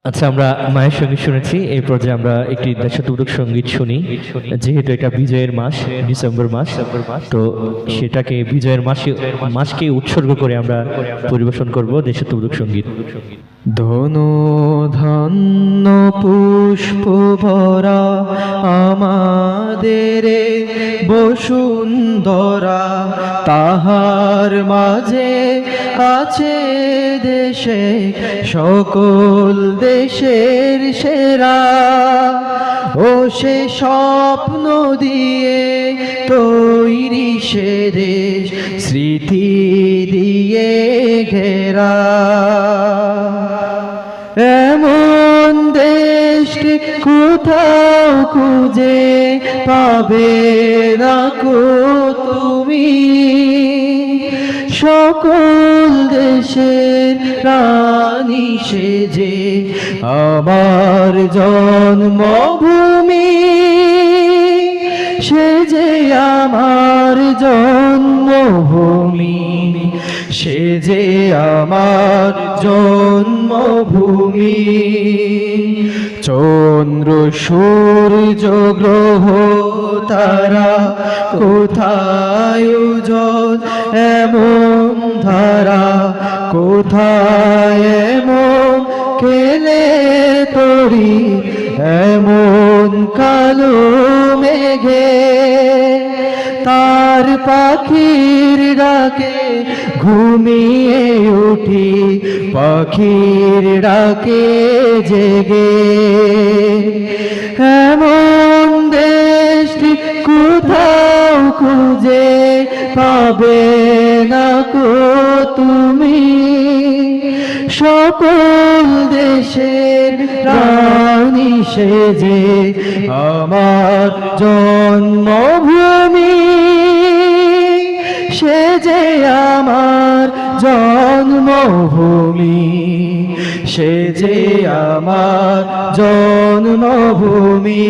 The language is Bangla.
আচ্ছা, আমরা মায়ের সঙ্গীত শুনেছি। এই পর্যায়ে আমরা একটি দেশাত্মবোধক সঙ্গীত শুনি। যেহেতু এটা বিজয়ের মাস, ডিসেম্বর মাস, তো সেটাকে বিজয়ের মাসকে উৎসর্গ করে আমরা পরিবেশন করব দেশাত্মবোধক সঙ্গীত। ধনু ধন্য পুষ্প ভরা আমাদের বসুন্ধরা, তাহার মাঝে আছে দেশে সকল দেশের সেরা। ও সে স্বপ্ন দিয়ে তৈরি সে দেশ, স্মৃতি দিয়ে ঘেরা। এমন দেশটি কোথাও খুঁজে পাবে না কো তুমি, সকল দেশের রানী সেজে আমার জন্মভূমি, সে যে আমার জন্মভূমি, সে যে আমার জন্মভূমি। চন্দ্র সূর্য গ্রহ তারা কোথায় উজ্জ্বল এমন ধারা, কোথায় এমন খেলে তরি এমন কালো মেঘে। তার পাখির ডাকে ঘুমিয়ে উঠি, পাখির ডাকে জেগে। এমন দেশটি কোথাও খুঁজে পাবে না কো তুমি, সকল দেশের রানী সেজে আমার জন্মভূমি, সে যে আমার জন্মভূমি, সে যে আমার জন্মভূমি।